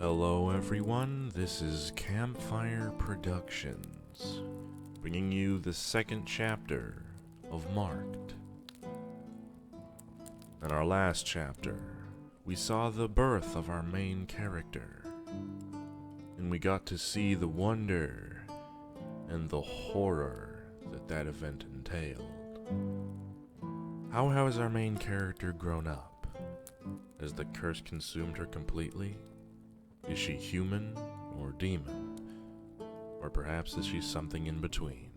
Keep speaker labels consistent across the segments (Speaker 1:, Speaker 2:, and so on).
Speaker 1: Hello everyone, this is Campfire Productions, bringing you the second chapter of Marked. In our last chapter, we saw the birth of our main character, and we got to see the wonder and the horror that event entailed. How has our main character grown up? Has the curse consumed her completely? Is she human or demon? Or perhaps is she something in between?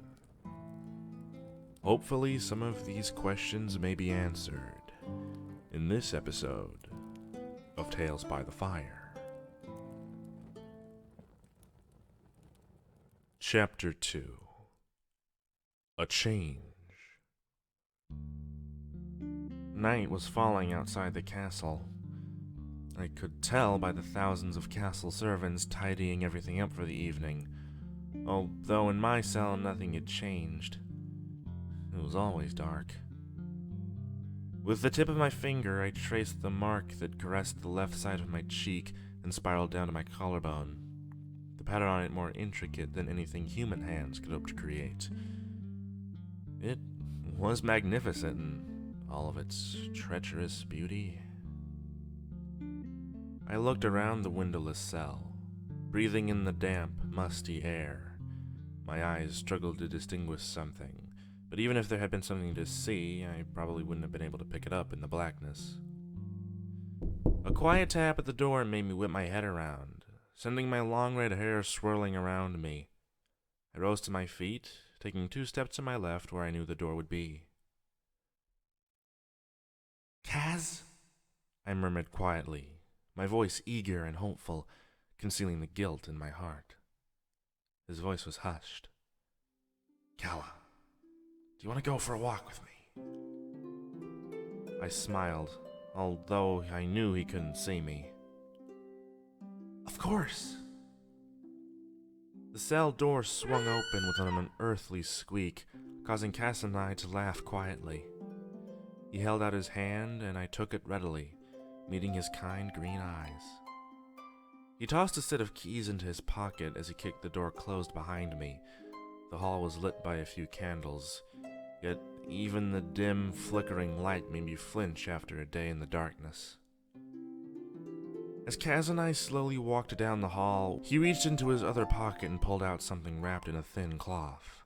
Speaker 1: Hopefully some of these questions may be answered in this episode of Tales by the Fire. Chapter 2. A Change. Night was falling outside the castle. I could tell by the thousands of castle servants tidying everything up for the evening, although in my cell nothing had changed. It was always dark. With the tip of my finger, I traced the mark that caressed the left side of my cheek and spiraled down to my collarbone, the pattern on it more intricate than anything human hands could hope to create. It was magnificent in all of its treacherous beauty. I looked around the windowless cell, breathing in the damp, musty air. My eyes struggled to distinguish something, but even if there had been something to see, I probably wouldn't have been able to pick it up in the blackness. A quiet tap at the door made me whip my head around, sending my long red hair swirling around me. I rose to my feet, taking 2 steps to my left where I knew the door would be. "Kaz?" I murmured quietly, my voice eager and hopeful, concealing the guilt in my heart. His voice was hushed. "Calla, do you want to go for a walk with me?" I smiled, although I knew he couldn't see me. "Of course." The cell door swung open with an unearthly squeak, causing Cass and I to laugh quietly. He held out his hand, and I took it readily, meeting his kind green eyes. He tossed a set of keys into his pocket as he kicked the door closed behind me. The hall was lit by a few candles, yet even the dim, flickering light made me flinch after a day in the darkness. As Kaz and I slowly walked down the hall, he reached into his other pocket and pulled out something wrapped in a thin cloth.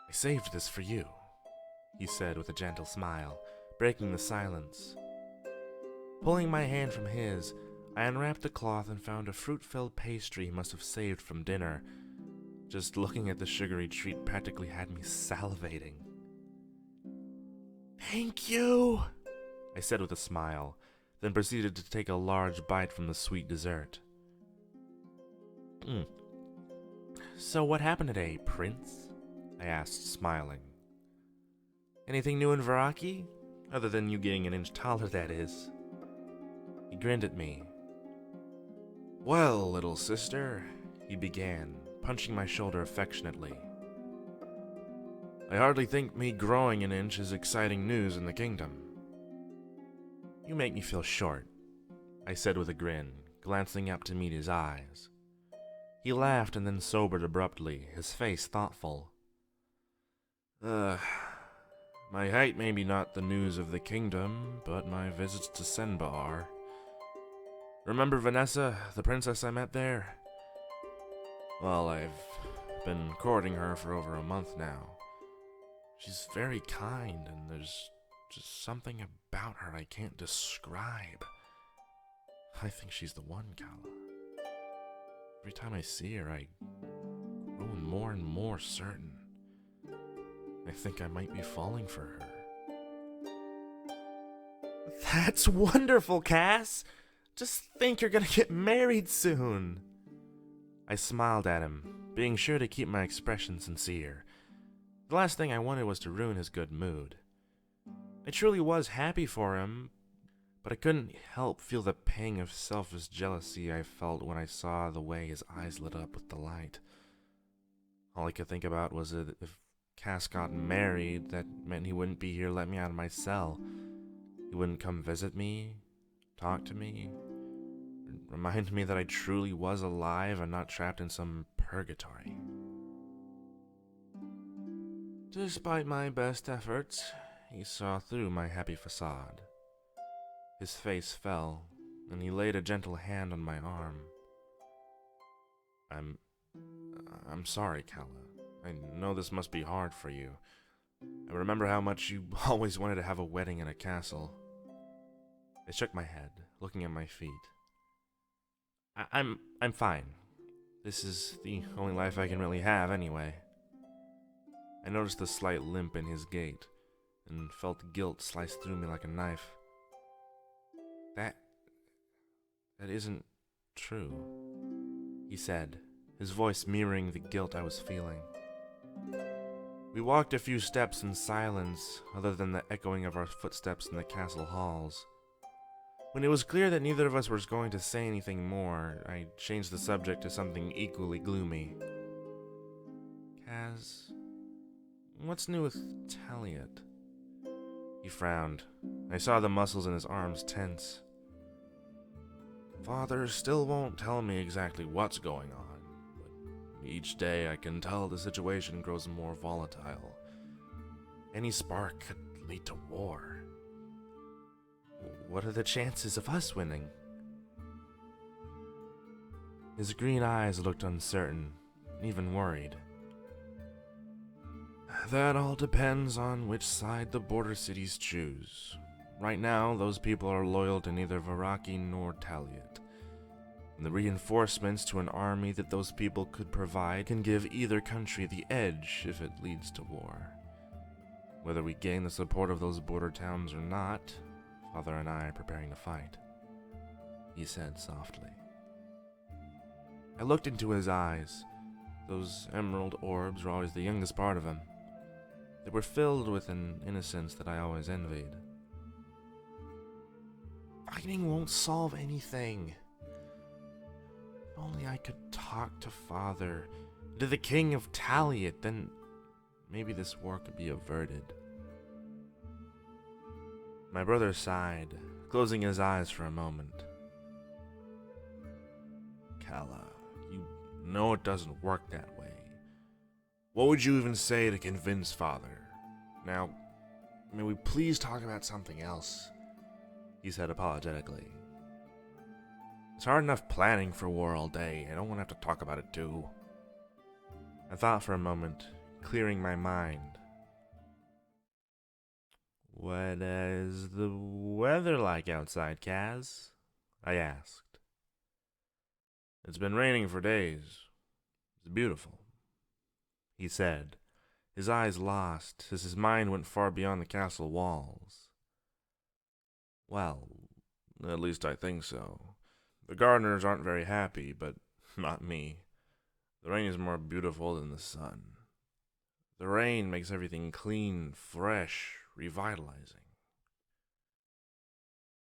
Speaker 1: "I saved this for you," he said with a gentle smile, breaking the silence. Pulling my hand from his, I unwrapped the cloth and found a fruit-filled pastry he must have saved from dinner. Just looking at the sugary treat practically had me salivating. "Thank you," I said with a smile, then proceeded to take a large bite from the sweet dessert. "So what happened today, Prince?" I asked, smiling. "Anything new in Veraki? Other than you getting an inch taller, that is." He grinned at me. "Well, little sister," he began, punching my shoulder affectionately. "I hardly think me growing an inch is exciting news in the kingdom." "You make me feel short," I said with a grin, glancing up to meet his eyes. He laughed and then sobered abruptly, his face thoughtful. My height may be not the news of the kingdom, but my visits to Senba are. Remember Vanessa, the princess I met there? Well, I've been courting her for over a month now. She's very kind, and there's just something about her I can't describe. I think she's the one, Calla. Every time I see her, I grow more and more certain. I think I might be falling for her." "That's wonderful, Cass! Just think you're gonna get married soon!" I smiled at him, being sure to keep my expression sincere. The last thing I wanted was to ruin his good mood. I truly was happy for him, but I couldn't help feel the pang of selfish jealousy I felt when I saw the way his eyes lit up with delight. All I could think about was that if Cass got married, that meant he wouldn't be here to let me out of my cell. He wouldn't come visit me, talk to me, Remind me that I truly was alive and not trapped in some purgatory. Despite my best efforts, he saw through my happy facade. His face fell, and he laid a gentle hand on my arm. I'm sorry, Calla. I know this must be hard for you. I remember how much you always wanted to have a wedding in a castle. I shook my head, looking at my feet. I'm fine. This is the only life I can really have anyway. I noticed the slight limp in his gait, and felt guilt slice through me like a knife. That isn't true, he said, his voice mirroring the guilt I was feeling. We walked a few steps in silence, other than the echoing of our footsteps in the castle halls. When it was clear that neither of us was going to say anything more, I changed the subject to something equally gloomy. Kaz, what's new with Taliot? He frowned. I saw the muscles in his arms tense. Father still won't tell me exactly what's going on, but each day I can tell the situation grows more volatile. Any spark could lead to war. What are the chances of us winning? His green eyes looked uncertain, even worried. That all depends on which side the border cities choose. Right now, those people are loyal to neither Varathi nor Taliot. And the reinforcements to an army that those people could provide can give either country the edge if it leads to war. Whether we gain the support of those border towns or not, Father and I are preparing to fight, he said softly. I looked into his eyes. Those emerald orbs were always the youngest part of him. They were filled with an innocence that I always envied. Fighting won't solve anything. If only I could talk to Father, to the King of Taliot, then maybe this war could be averted. My brother sighed, closing his eyes for a moment. Calla, you know it doesn't work that way. What would you even say to convince Father? Now, may we please talk about something else? He said apologetically. It's hard enough planning for war all day. I don't want to have to talk about it too. I thought for a moment, clearing my mind. What is the weather like outside, Kaz? I asked. It's been raining for days. It's beautiful, he said, his eyes lost as his mind went far beyond the castle walls. Well, at least I think so. The gardeners aren't very happy, but not me. The rain is more beautiful than the sun. The rain makes everything clean, fresh, revitalizing.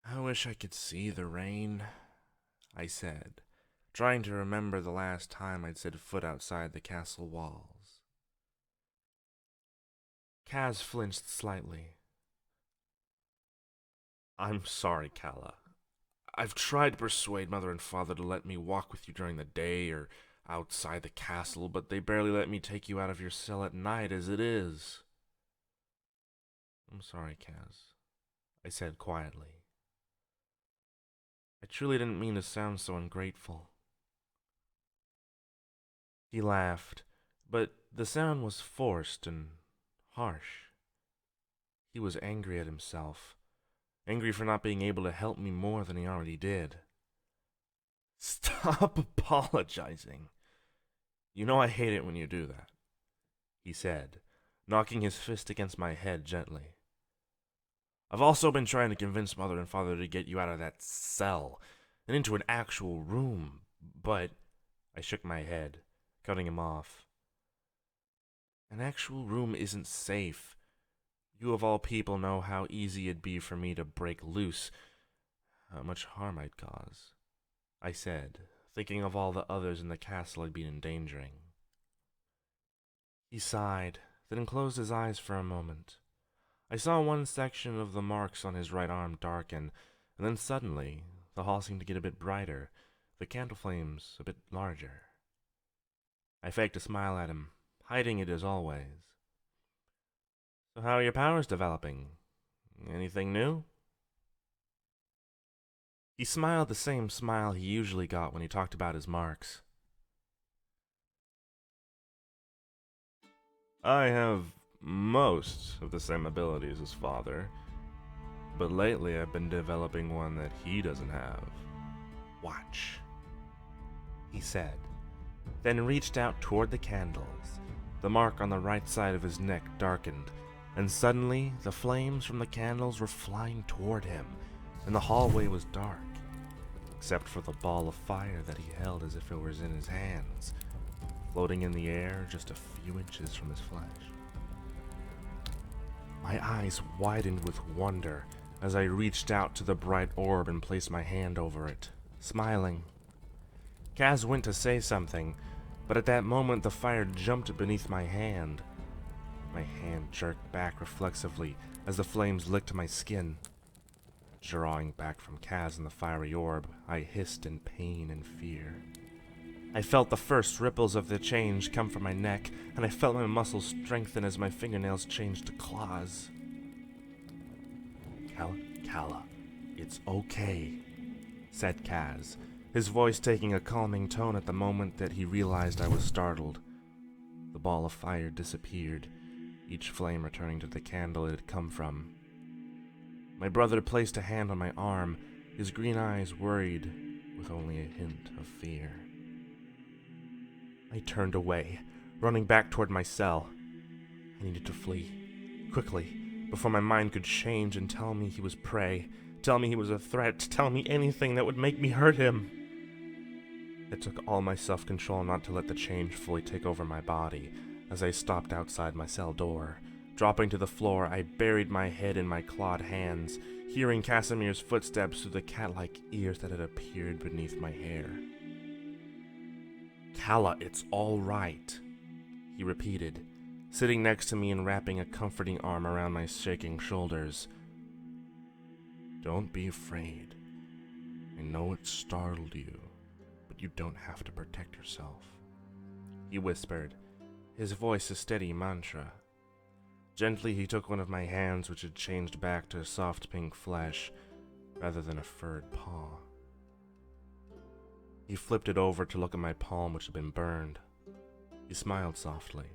Speaker 1: I wish I could see the rain, I said, trying to remember the last time I'd set foot outside the castle walls. Kaz flinched slightly. I'm sorry, Calla. I've tried to persuade Mother and Father to let me walk with you during the day or outside the castle, but they barely let me take you out of your cell at night as it is. I'm sorry, Kaz, I said quietly. I truly didn't mean to sound so ungrateful. He laughed, but the sound was forced and harsh. He was angry at himself, angry for not being able to help me more than he already did. Stop apologizing. You know I hate it when you do that, he said, knocking his fist against my head gently. I've also been trying to convince Mother and Father to get you out of that cell and into an actual room, but I shook my head, cutting him off. An actual room isn't safe. You of all people know how easy it'd be for me to break loose, how much harm I'd cause, I said, thinking of all the others in the castle I'd been endangering. He sighed, then closed his eyes for a moment. I saw one section of the marks on his right arm darken, and then suddenly, the the hall seemed to get a bit brighter, the candle flames a bit larger. I faked a smile at him, hiding it as always. So how are your powers developing? Anything new? He smiled the same smile he usually got when he talked about his marks. I have most of the same abilities as father, but lately I've been developing one that he doesn't have. Watch, he said, then reached out toward the candles. The mark on the right side of his neck darkened, and suddenly the flames from the candles were flying toward him, and the hallway was dark, except for the ball of fire that he held as if it was in his hands, floating in the air just a few inches from his flesh. My eyes widened with wonder as I reached out to the bright orb and placed my hand over it, smiling. Kaz went to say something, but at that moment the fire jumped beneath my hand. My hand jerked back reflexively as the flames licked my skin. Drawing back from Kaz and the fiery orb, I hissed in pain and fear. I felt the first ripples of the change come from my neck, and I felt my muscles strengthen as my fingernails changed to claws. Kala, it's okay, said Kaz, his voice taking a calming tone at the moment that he realized I was startled. The ball of fire disappeared, each flame returning to the candle it had come from. My brother placed a hand on my arm, his green eyes worried, with only a hint of fear. I turned away, running back toward my cell. I needed to flee, quickly, before my mind could change and tell me he was prey, tell me he was a threat, tell me anything that would make me hurt him. It took all my self-control not to let the change fully take over my body as I stopped outside my cell door. Dropping to the floor, I buried my head in my clawed hands, hearing Casimir's footsteps through the cat-like ears that had appeared beneath my hair. Kala, it's all right, he repeated, sitting next to me and wrapping a comforting arm around my shaking shoulders. Don't be afraid. I know it startled you, but you don't have to protect yourself, he whispered, his voice a steady mantra. Gently he took one of my hands, which had changed back to soft pink flesh, rather than a furred paw. He flipped it over to look at my palm, which had been burned. He smiled softly,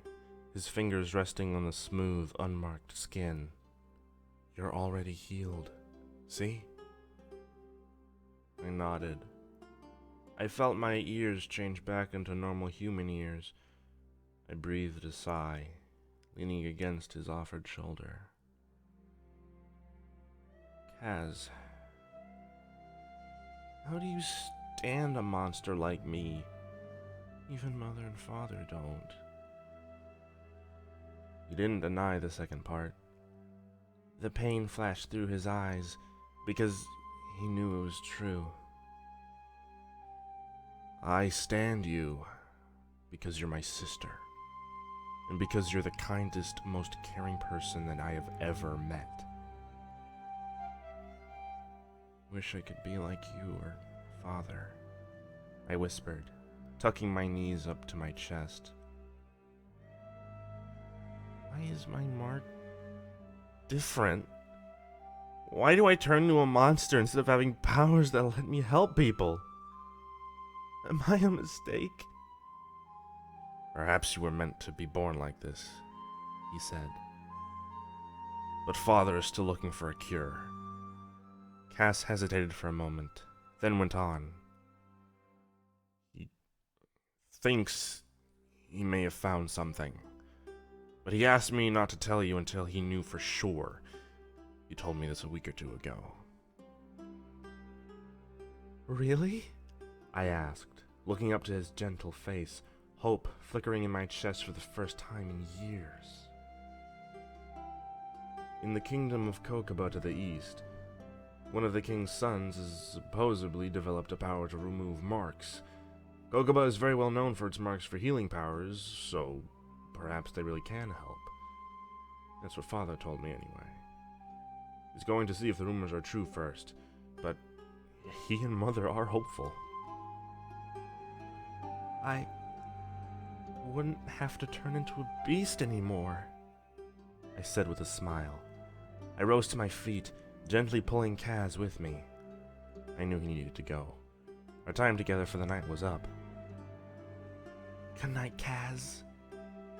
Speaker 1: his fingers resting on the smooth, unmarked skin. You're already healed, see? I nodded. I felt my ears change back into normal human ears. I breathed a sigh, leaning against his offered shoulder. Kaz, how do you stand a monster like me? Even mother and father don't. He didn't deny the second part. The pain flashed through his eyes because he knew it was true. I stand you because you're my sister, and because you're the kindest, most caring person that I have ever met. Wish I could be like you or father, I whispered, tucking my knees up to my chest. Why is my mark different? Why do I turn into a monster instead of having powers that let me help people? Am I a mistake? Perhaps you were meant to be born like this, he said. But father is still looking for a cure. Cass hesitated for a moment, then went on. He thinks he may have found something, but he asked me not to tell you until he knew for sure. He told me this a week or two ago. Really? I asked, looking up to his gentle face, hope flickering in my chest for the first time in years. In the kingdom of Kokoba to the east, one of the king's sons has supposedly developed a power to remove marks. Kokoba is very well known for its marks for healing powers, so perhaps they really can help. That's what father told me anyway. He's going to see if the rumors are true first, but He and Mother are hopeful. I wouldn't have to turn into a beast anymore, I said with a smile. I rose to my feet, gently pulling Kaz with me. I knew he needed to go. Our time together for the night was up. "Good night, Kaz,"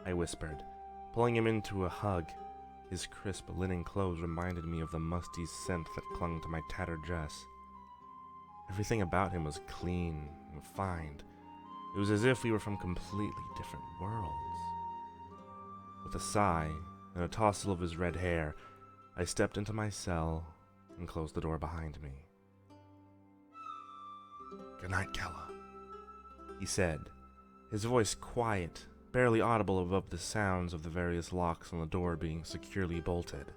Speaker 1: I whispered, pulling him into a hug. His crisp linen clothes reminded me of the musty scent that clung to my tattered dress. Everything about him was clean and refined. It was as if we were from completely different worlds. With a sigh and a tousle of his red hair, I stepped into my cell and closed the door behind me. "Good night, Kala," he said, his voice quiet, barely audible above the sounds of the various locks on the door being securely bolted.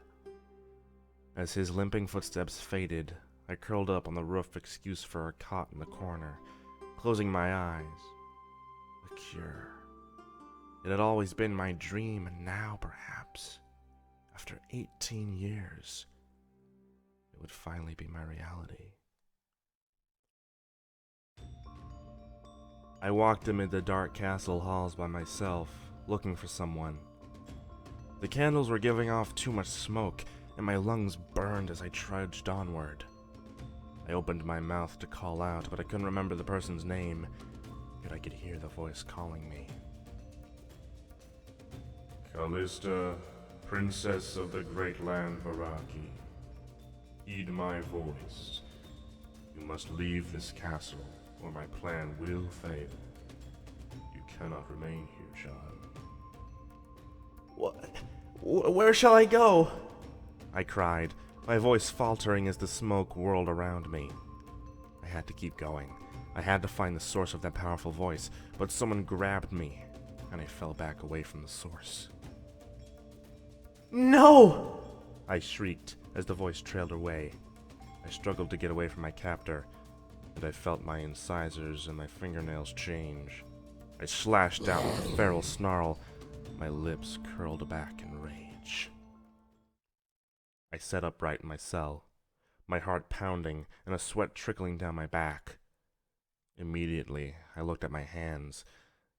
Speaker 1: As his limping footsteps faded, I curled up on the rough excuse for a cot in the corner, closing my eyes. A cure. It had always been my dream, and now, perhaps, after 18 years, it would finally be my reality. I walked amid the dark castle halls by myself, looking for someone. The candles were giving off too much smoke, and my lungs burned as I trudged onward. I opened my mouth to call out, but I couldn't remember the person's name, yet I could hear the voice calling me.
Speaker 2: Callista, Princess of the Great Land Varaki, heed my voice. You must leave this castle, or my plan will fail. You cannot remain here, child.
Speaker 1: Where shall I go?" I cried, my voice faltering as the smoke whirled around me. I had to keep going. I had to find the source of that powerful voice, but someone grabbed me, and I fell back away from the source. "No!" I shrieked as the voice trailed away. I struggled to get away from my captor, and I felt my incisors and my fingernails change. I slashed out with a feral snarl, my lips curled back in rage. I sat upright in my cell, my heart pounding and a sweat trickling down my back. Immediately, I looked at my hands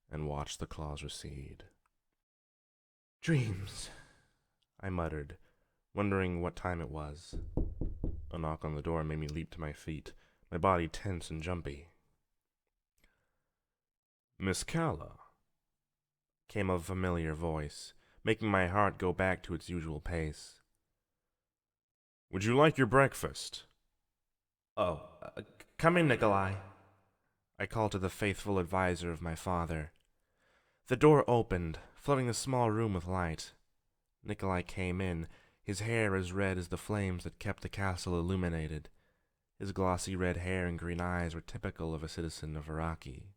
Speaker 1: and watched the claws recede. "Dreams," I muttered, wondering what time it was. A knock on the door made me leap to my feet, my body tense and jumpy.
Speaker 2: "Miss Kala,"
Speaker 1: came a familiar voice, making my heart go back to its usual pace.
Speaker 2: "Would you like your breakfast?"
Speaker 1: "Oh, come in, Nikolai," I called to the faithful advisor of my father. The door opened, flooding the small room with light. Nikolai came in, his hair as red as the flames that kept the castle illuminated. His glossy red hair and green eyes were typical of a citizen of Varaki.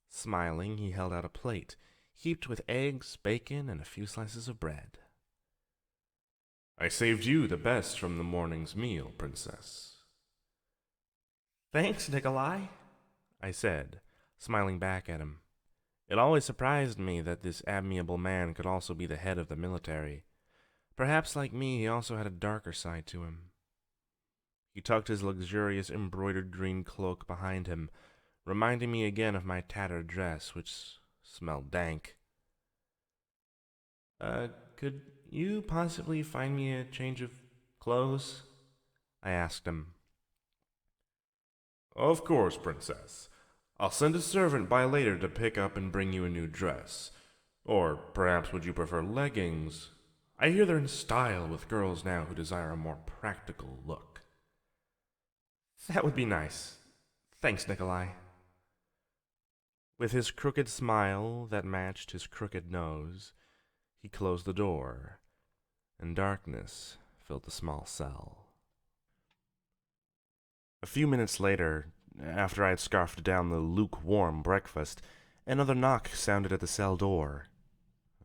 Speaker 1: Smiling, he held out a plate, heaped with eggs, bacon, and a few slices of bread.
Speaker 2: "I saved you the best from the morning's meal, Princess."
Speaker 1: "Thanks, Nikolai," I said, smiling back at him. It always surprised me that this amiable man could also be the head of the military. Perhaps, like me, he also had a darker side to him. He tucked his luxurious embroidered green cloak behind him, reminding me again of my tattered dress, which smelled dank. Could you possibly find me a change of clothes?" I asked him.
Speaker 2: "Of course, Princess. I'll send a servant by later to pick up and bring you a new dress. Or perhaps would you prefer leggings? I hear they're in style with girls now who desire a more practical look."
Speaker 1: "That would be nice. Thanks, Nikolai." With his crooked smile that matched his crooked nose, he closed the door, and darkness filled the small cell. A few minutes later, after I had scarfed down the lukewarm breakfast, another knock sounded at the cell door.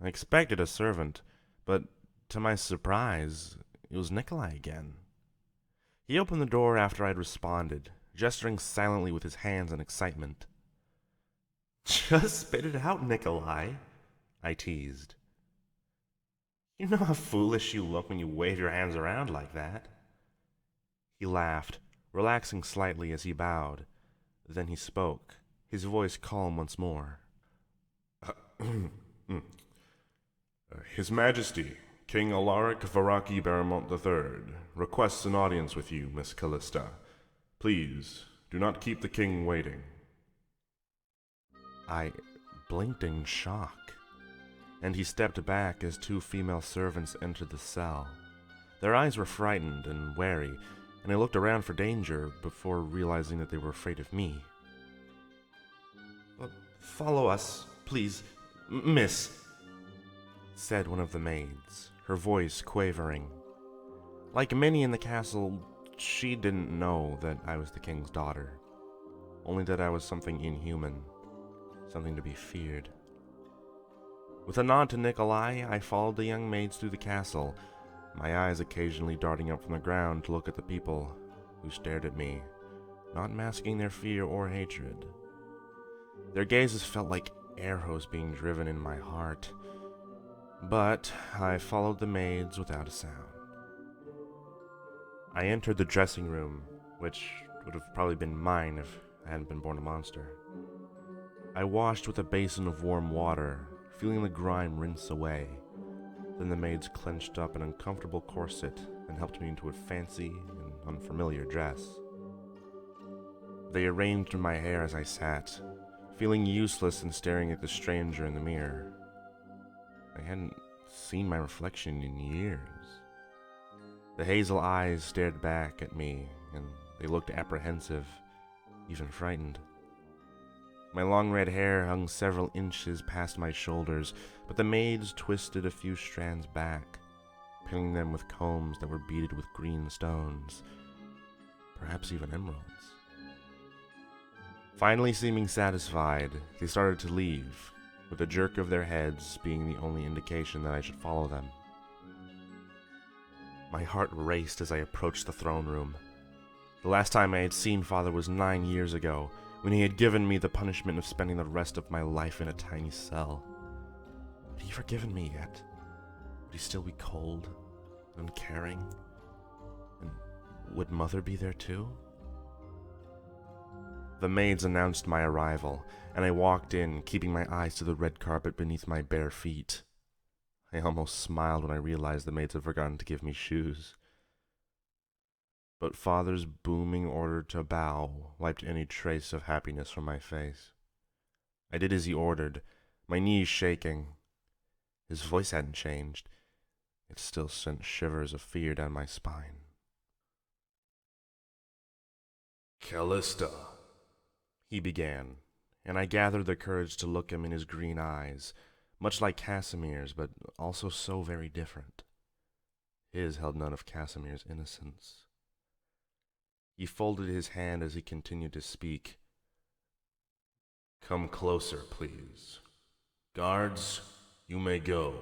Speaker 1: I expected a servant, but to my surprise, it was Nikolai again. He opened the door after I had responded, gesturing silently with his hands in excitement. "Just spit it out, Nikolai," I teased. "You know how foolish you look when you wave your hands around like that." He laughed, relaxing slightly as he bowed. Then he spoke, his voice calm once more.
Speaker 2: His Majesty, King Alaric Varaki Baramont III, requests an audience with you, Miss Callista. Please, do not keep the king waiting.
Speaker 1: I blinked in shock, and he stepped back as two female servants entered the cell. Their eyes were frightened and wary, and I looked around for danger before realizing that they were afraid of me. "Follow us, please, miss," said one of the maids, her voice quavering. Like many in the castle, she didn't know that I was the king's daughter, only that I was something inhuman, something to be feared. With a nod to Nikolai, I followed the young maids through the castle, my eyes occasionally darting up from the ground to look at the people who stared at me, not masking their fear or hatred. Their gazes felt like arrows being driven in my heart, but I followed the maids without a sound. I entered the dressing room, which would have probably been mine if I hadn't been born a monster. I washed with a basin of warm water, feeling the grime rinse away. Then the maids clenched up an uncomfortable corset and helped me into a fancy and unfamiliar dress. They arranged my hair as I sat, feeling useless and staring at the stranger in the mirror. I hadn't seen my reflection in years. The hazel eyes stared back at me, and they looked apprehensive, even frightened. My long red hair hung several inches past my shoulders, but the maids twisted a few strands back, pinning them with combs that were beaded with green stones, perhaps even emeralds. Finally seeming satisfied, they started to leave, with a jerk of their heads being the only indication that I should follow them. My heart raced as I approached the throne room. The last time I had seen Father was 9 years ago, when he had given me the punishment of spending the rest of my life in a tiny cell. Had he forgiven me yet? Would he still be cold, uncaring? And would Mother be there too? The maids announced my arrival, and I walked in, keeping my eyes to the red carpet beneath my bare feet. I almost smiled when I realized the maids had forgotten to give me shoes. But Father's booming order to bow wiped any trace of happiness from my face. I did as he ordered, my knees shaking. His voice hadn't changed. It still sent shivers of fear down my spine.
Speaker 2: Callista,
Speaker 1: he began, and I gathered the courage to look him in his green eyes, much like Casimir's, but also so very different. His held none of Casimir's innocence. He folded his hand as he continued to speak.
Speaker 2: Come closer, please. Guards, you may go.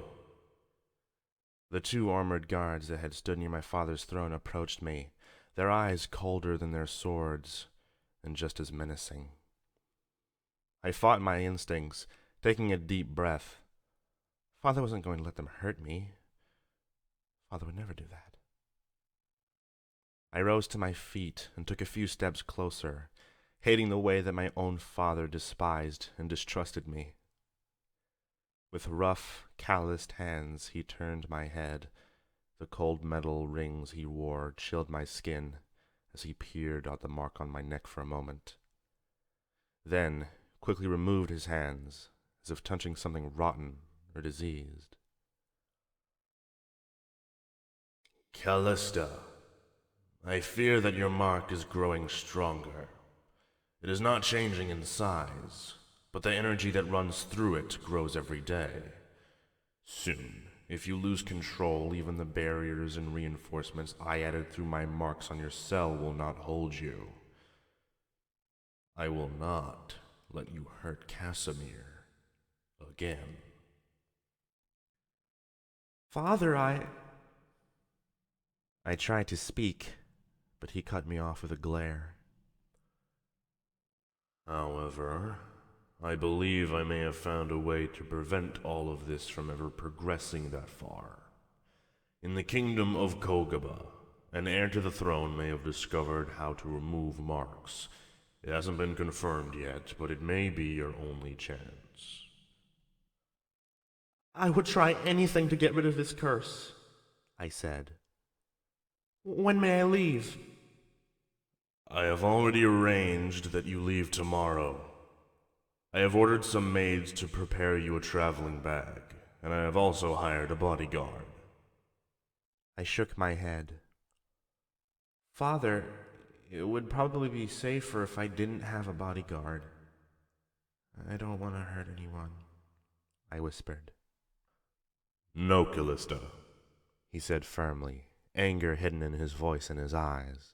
Speaker 1: The 2 armored guards that had stood near my father's throne approached me, their eyes colder than their swords, and just as menacing. I fought my instincts, taking a deep breath. Father wasn't going to let them hurt me. Father would never do that. I rose to my feet and took a few steps closer, hating the way that my own father despised and distrusted me. With rough, calloused hands, he turned my head. The cold metal rings he wore chilled my skin as he peered at the mark on my neck for a moment. Then quickly removed his hands, as if touching something rotten or diseased.
Speaker 2: Callista, I fear that your mark is growing stronger. It is not changing in size, but the energy that runs through it grows every day. Soon, if you lose control, even the barriers and reinforcements I added through my marks on your cell will not hold you. I will not let you hurt Casimir again.
Speaker 1: Father, I tried to speak, but he cut me off with a glare.
Speaker 2: However, I believe I may have found a way to prevent all of this from ever progressing that far. In the kingdom of Kogaba, An heir to the throne may have discovered how to remove marks. It hasn't been confirmed yet, but it may be your only chance.
Speaker 1: I would try anything to get rid of this curse, I said. When may I leave?
Speaker 2: I have already arranged that you leave tomorrow. I have ordered some maids to prepare you a traveling bag, and I have also hired a bodyguard.
Speaker 1: I shook my head. Father, it would probably be safer if I didn't have a bodyguard. I don't want to hurt anyone, I whispered.
Speaker 2: No, Callista,
Speaker 1: he said firmly, anger hidden in his voice and his eyes.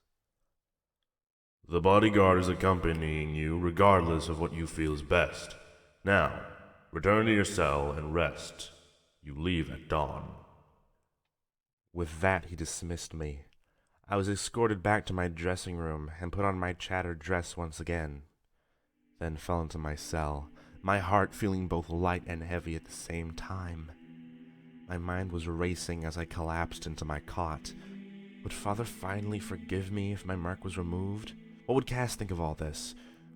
Speaker 2: The bodyguard is accompanying you regardless of what you feel is best. Now, return to your cell and rest. You leave at dawn.
Speaker 1: With that, he dismissed me. I was escorted back to my dressing room and put on my tattered dress once again, then fell into my cell, my heart feeling both light and heavy at the same time. My mind was racing as I collapsed into my cot. Would Father finally forgive me if my mark was removed? What would Cass think of all this?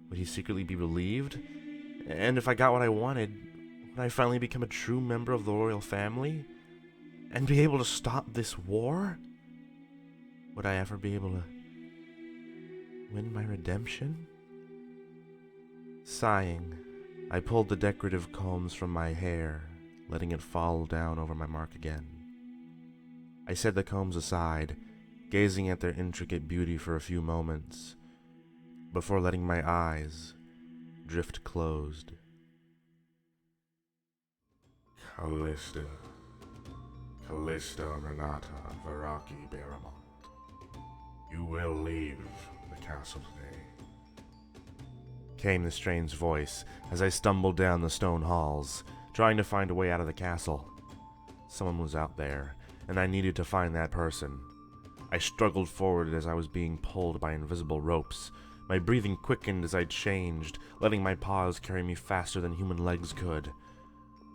Speaker 1: Would he secretly be relieved? And if I got what I wanted, would I finally become a true member of the royal family? And be able to stop this war? Would I ever be able to win my redemption? Sighing, I pulled the decorative combs from my hair, letting it fall down over my mark again. I set the combs aside, gazing at their intricate beauty for a few moments, before letting my eyes drift closed.
Speaker 2: Callista Renata Varaki Baramont. You will leave the castle today,
Speaker 1: came the strange voice as I stumbled down the stone halls, trying to find a way out of the castle. Someone was out there, and I needed to find that person. I struggled forward as I was being pulled by invisible ropes. My breathing quickened as I changed, letting my paws carry me faster than human legs could.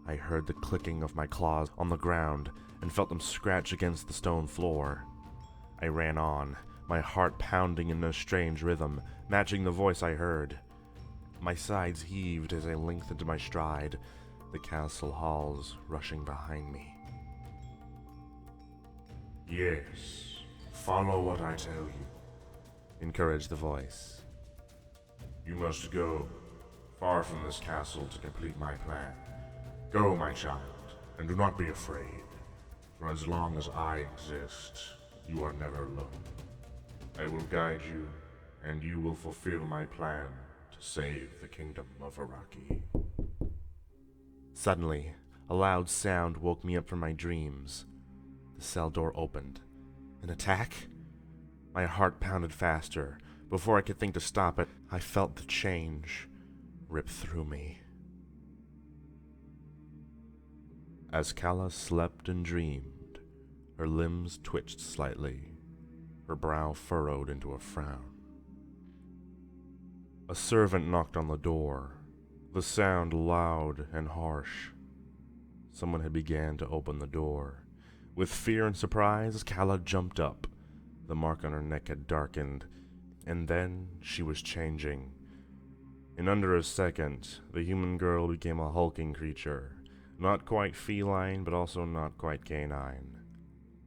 Speaker 1: I heard the clicking of my claws on the ground and felt them scratch against the stone floor. I ran on, my heart pounding in a strange rhythm, matching the voice I heard. My sides heaved as I lengthened my stride, the castle halls rushing behind me.
Speaker 2: Yes, follow what I tell you,
Speaker 1: encouraged the voice.
Speaker 2: You must go far from this castle to complete my plan. Go, my child, and do not be afraid, for as long as I exist, you are never alone. I will guide you, and you will fulfill my plan to save the kingdom of Araki.
Speaker 1: Suddenly, a loud sound woke me up from my dreams. The cell door opened. An attack? My heart pounded faster. Before I could think to stop it, I felt the change rip through me. As Calla slept and dreamed, her limbs twitched slightly, her brow furrowed into a frown. A servant knocked on the door, the sound loud and harsh. Someone had began to open the door. With fear and surprise, Calla jumped up. The mark on her neck had darkened, and then she was changing. In under a second, the human girl became a hulking creature, not quite feline, but also not quite canine.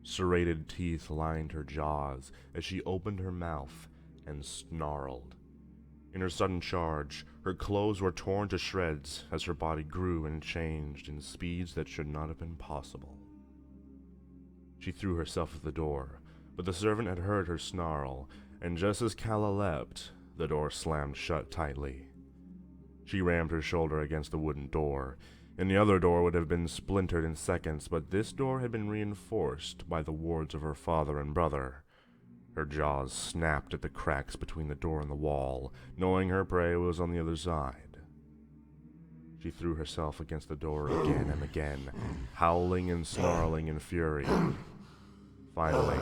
Speaker 1: Serrated teeth lined her jaws as she opened her mouth and snarled. In her sudden charge, her clothes were torn to shreds as her body grew and changed in speeds that should not have been possible. She threw herself at the door, but the servant had heard her snarl, and just as Calla leapt, the door slammed shut tightly. She rammed her shoulder against the wooden door, and the other door would have been splintered in seconds, but this door had been reinforced by the wards of her father and brother. Her jaws snapped at the cracks between the door and the wall, knowing her prey was on the other side. She threw herself against the door again and again, howling and snarling in fury. Finally,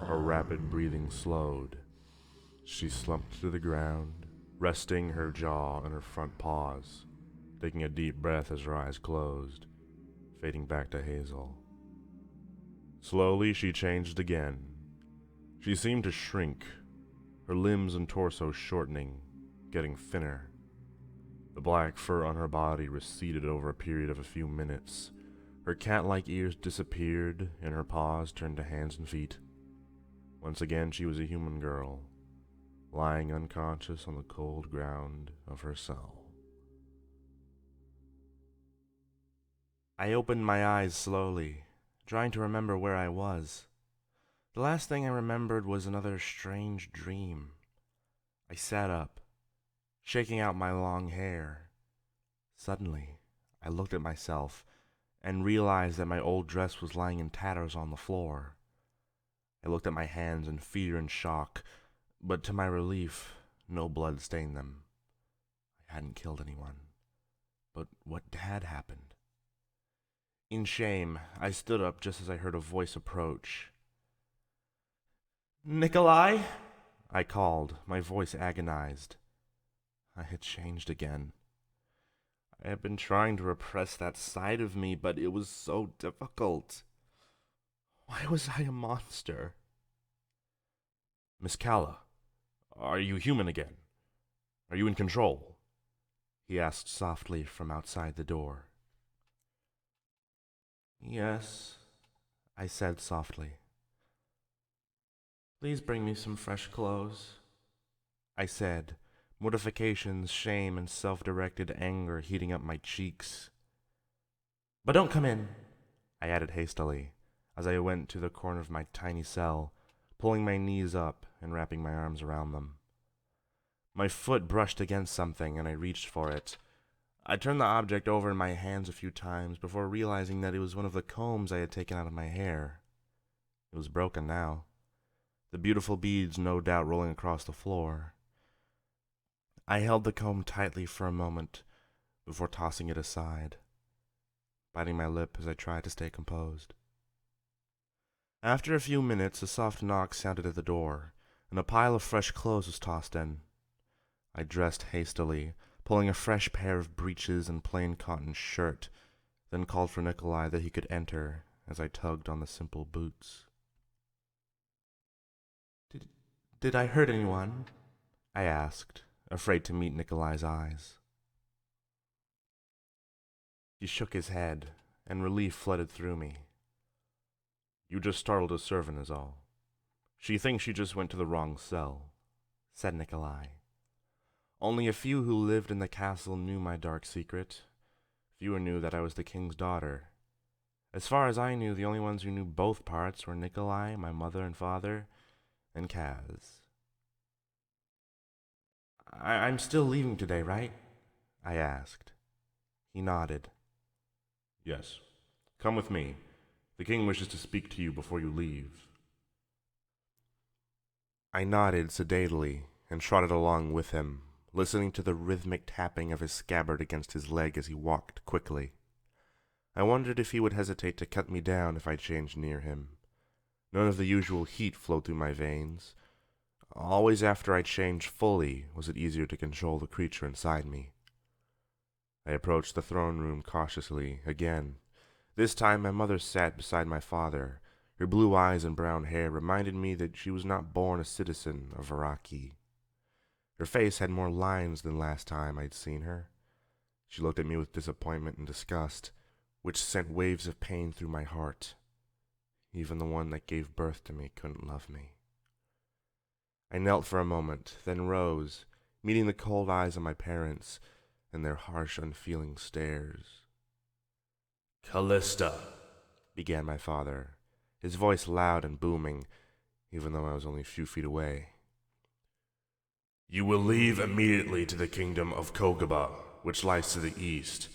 Speaker 1: her rapid breathing slowed. She slumped to the ground, resting her jaw on her front paws, taking a deep breath as her eyes closed, fading back to Hazel. Slowly she changed again.
Speaker 2: She seemed to shrink, her limbs and torso shortening, getting thinner. The black fur on her body receded over a period of a few minutes. Her cat-like ears disappeared, and her paws turned to hands and feet. Once again she was a human girl, lying unconscious on the cold ground of her cell.
Speaker 1: I opened my eyes slowly, trying to remember where I was. The last thing I remembered was another strange dream. I sat up, shaking out my long hair. Suddenly, I looked at myself and realized that my old dress was lying in tatters on the floor. I looked at my hands in fear and shock, but to my relief, no blood stained them. I hadn't killed anyone. But what had happened? In shame, I stood up just as I heard a voice approach. "Nikolai?" I called, my voice agonized. I had changed again. I had been trying to repress that side of me, but it was so difficult. Why was I a monster?
Speaker 2: "Miss Calla, are you human again? Are you in control?" he asked softly from outside the door.
Speaker 1: "Yes," I said softly. "Please bring me some fresh clothes," I said, mortification, shame, and self-directed anger heating up my cheeks. "But don't come in," I added hastily, as I went to the corner of my tiny cell, pulling my knees up and wrapping my arms around them. My foot brushed against something, and I reached for it. I turned the object over in my hands a few times before realizing that it was one of the combs I had taken out of my hair. It was broken now, the beautiful beads no doubt rolling across the floor. I held the comb tightly for a moment before tossing it aside, biting my lip as I tried to stay composed. After a few minutes, a soft knock sounded at the door, and a pile of fresh clothes was tossed in. I dressed hastily, pulling a fresh pair of breeches and plain cotton shirt, then called for Nikolai that he could enter as I tugged on the simple boots. Did I hurt anyone?" I asked, afraid to meet Nikolai's eyes. He shook his head, and relief flooded through me.
Speaker 2: "You just startled a servant is all. She thinks she just went to the wrong cell,"
Speaker 1: said Nikolai. Only a few who lived in the castle knew my dark secret. Fewer knew that I was the king's daughter. As far as I knew, the only ones who knew both parts were Nikolai, my mother and father, and Kaz. I'm still leaving today, right?" I asked. He nodded.
Speaker 2: "Yes. Come with me. The king wishes to speak to you before you leave."
Speaker 1: I nodded sedately and trotted along with him, listening to the rhythmic tapping of his scabbard against his leg as he walked quickly. I wondered if he would hesitate to cut me down if I changed near him. None of the usual heat flowed through my veins. Always after I changed fully was it easier to control the creature inside me. I approached the throne room cautiously again. This time my mother sat beside my father. Her blue eyes and brown hair reminded me that she was not born a citizen of Varaaki. Her face had more lines than last time I'd seen her. She looked at me with disappointment and disgust, which sent waves of pain through my heart. Even the one that gave birth to me couldn't love me. I knelt for a moment, then rose, meeting the cold eyes of my parents and their harsh, unfeeling stares.
Speaker 2: "Callista,"
Speaker 1: began my father, his voice loud and booming, even though I was only a few feet away.
Speaker 2: "You will leave immediately to the kingdom of Kogaba, which lies to the east.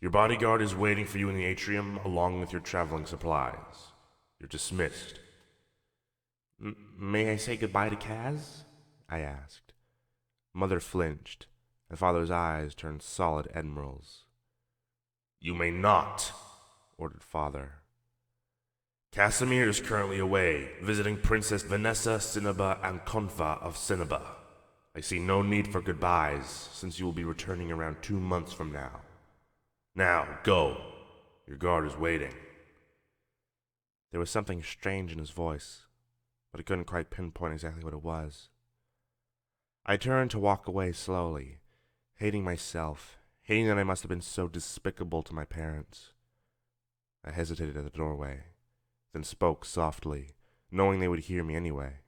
Speaker 2: Your bodyguard is waiting for you in the atrium along with your traveling supplies. You're dismissed."
Speaker 1: May I say goodbye to Kaz?" I asked. Mother flinched, and father's eyes turned solid emeralds.
Speaker 2: "You may not,"
Speaker 1: ordered father.
Speaker 2: "Casimir is currently away, visiting Princess Vanessa Cinnaba and Konfa of Cinnaba. I see no need for goodbyes, since you will be returning around 2 months from now. Now, go. Your guard is waiting."
Speaker 1: There was something strange in his voice, but but I couldn't quite pinpoint exactly what it was. I turned to walk away slowly, hating myself, hating that I must have been so despicable to my parents. I hesitated at the doorway, then spoke softly, knowing they would hear me anyway.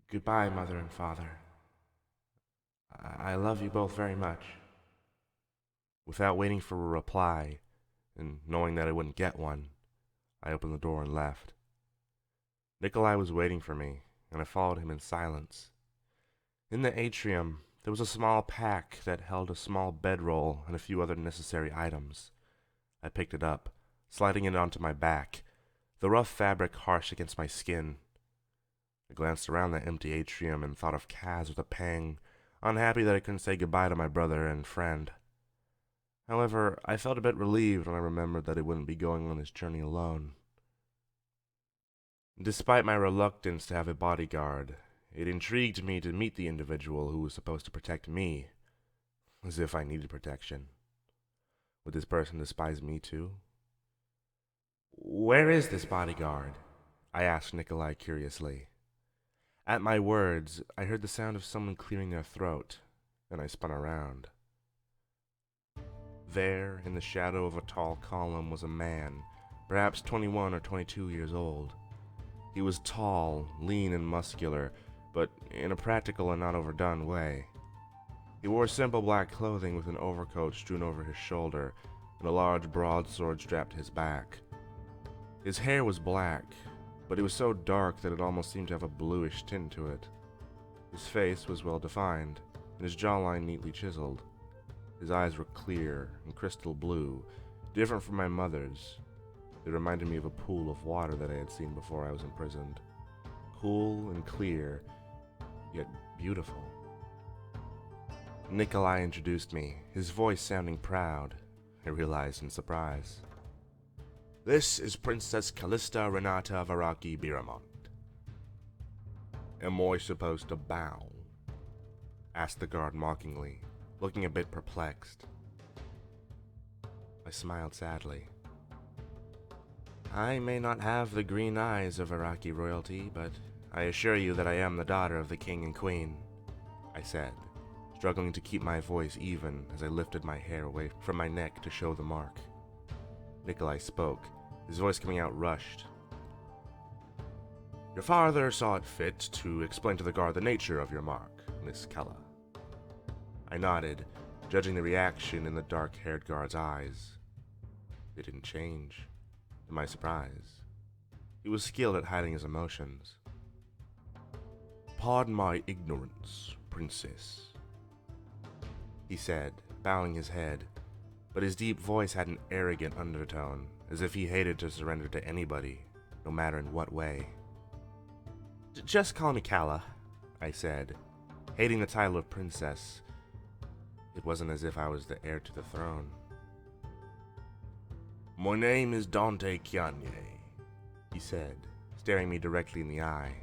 Speaker 1: Goodbye, Mother and Father. I love you both very much. Without waiting for a reply, and knowing that I wouldn't get one, I opened the door and left. Nikolai was waiting for me, and I followed him in silence. In the atrium, there was a small pack that held a small bedroll and a few other necessary items. I picked it up, sliding it onto my back, the rough fabric harsh against my skin. I glanced around the empty atrium and thought of Kaz with a pang, unhappy that I couldn't say goodbye to my brother and friend. However, I felt a bit relieved when I remembered that he wouldn't be going on this journey alone. Despite my reluctance to have a bodyguard, it intrigued me to meet the individual who was supposed to protect me, as if I needed protection. Would this person despise me too? Where is this bodyguard? I asked Nikolai curiously. At my words, I heard the sound of someone clearing their throat, and I spun around. There, in the shadow of a tall column, was a man, perhaps 21 or 22 years old. He was tall, lean, and muscular, but in a practical and not overdone way. He wore simple black clothing with an overcoat strewn over his shoulder and a large broadsword strapped to his back. His hair was black, but it was so dark that it almost seemed to have a bluish tint to it. His face was well defined, and his jawline neatly chiseled. His eyes were clear and crystal blue, different from my mother's. They reminded me of a pool of water that I had seen before I was imprisoned. Cool and clear, yet beautiful. Nikolai introduced me, his voice sounding proud, I realized in surprise. This is Princess Callista Renata Varaki Biramont. Am I supposed to bow? Asked the guard mockingly, looking a bit perplexed. I smiled sadly. I may not have the green eyes of Iraqi royalty, but I assure you that I am the daughter of the king and queen, I said, struggling to keep my voice even as I lifted my hair away from my neck to show the mark. Nikolai spoke, his voice coming out rushed. Your father saw it fit to explain to the guard the nature of your mark, Miss Kella. I nodded, judging the reaction in the dark-haired guard's eyes. They didn't change, to my surprise. He was skilled at hiding his emotions. Pardon my ignorance, princess, he said, bowing his head, but his deep voice had an arrogant undertone, as if he hated to surrender to anybody, no matter in what way. Just call me Kalla, I said, hating the title of princess. It wasn't as if I was the heir to the throne. My name is Dante Kianye, he said, staring me directly in the eye,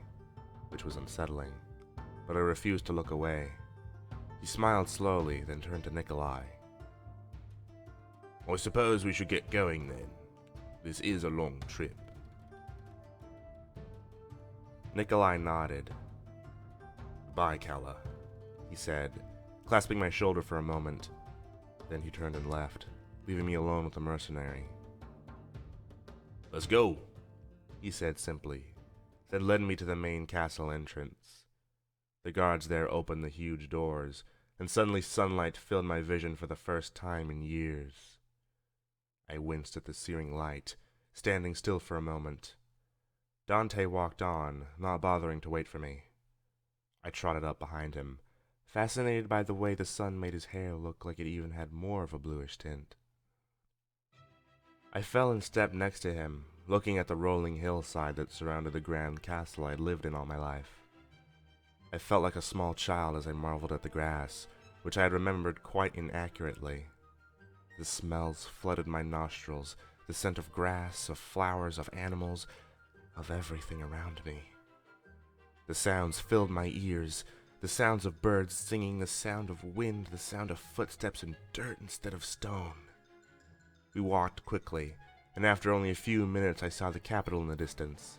Speaker 1: which was unsettling, but I refused to look away. He smiled slowly, then turned to Nikolai. I suppose we should get going then. This is a long trip. Nikolai nodded. Bye, Kalla, he said, clasping my shoulder for a moment. Then he turned and left, leaving me alone with the mercenary. Let's go, he said simply, then led me to the main castle entrance. The guards there opened the huge doors, and suddenly sunlight filled my vision for the first time in years. I winced at the searing light, standing still for a moment. Dante walked on, not bothering to wait for me. I trotted up behind him, fascinated by the way the sun made his hair look like it even had more of a bluish tint. I fell in step next to him, looking at the rolling hillside that surrounded the grand castle I'd lived in all my life. I felt like a small child as I marveled at the grass, which I had remembered quite inaccurately. The smells flooded my nostrils, the scent of grass, of flowers, of animals, of everything around me. The sounds filled my ears, the sounds of birds singing, the sound of wind, the sound of footsteps in dirt instead of stone. We walked quickly, and after only a few minutes I saw the capital in the distance.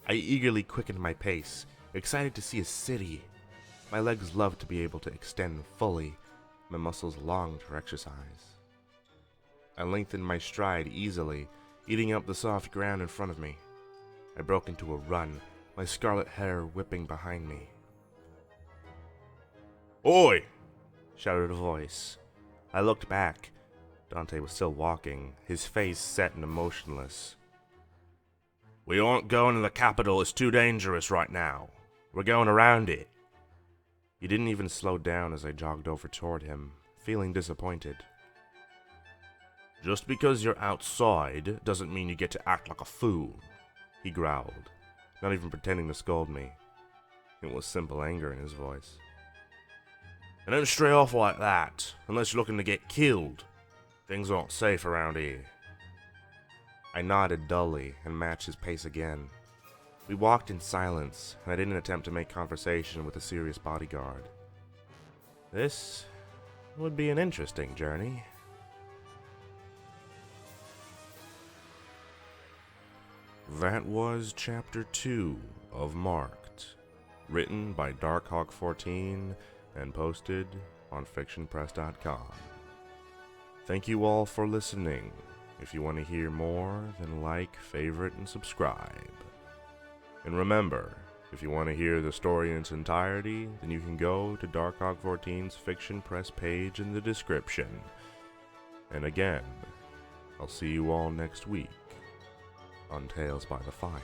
Speaker 1: I eagerly quickened my pace, excited to see a city. My legs loved to be able to extend fully, my muscles longed for exercise. I lengthened my stride easily, eating up the soft ground in front of me. I broke into a run, my scarlet hair whipping behind me. "Oi!" shouted a voice. I looked back. Dante was still walking, his face set and emotionless. "We aren't going to the capital, it's too dangerous right now. We're going around it." He didn't even slow down as I jogged over toward him, feeling disappointed. "Just because you're outside doesn't mean you get to act like a fool," he growled, not even pretending to scold me. It was simple anger in his voice. "And don't stray off like that, unless you're looking to get killed. Things aren't safe around here." I nodded dully and matched his pace again. We walked in silence, and I didn't attempt to make conversation with the serious bodyguard. This would be an interesting journey. That was Chapter 2 of Marked, written by Darkhawk14 and posted on fictionpress.com. Thank you all for listening. If you want to hear more, then like, favorite, and subscribe. And remember, if you want to hear the story in its entirety, then you can go to Darkhawk14's Fiction Press page in the description. And again, I'll see you all next week on Tales by the Fire.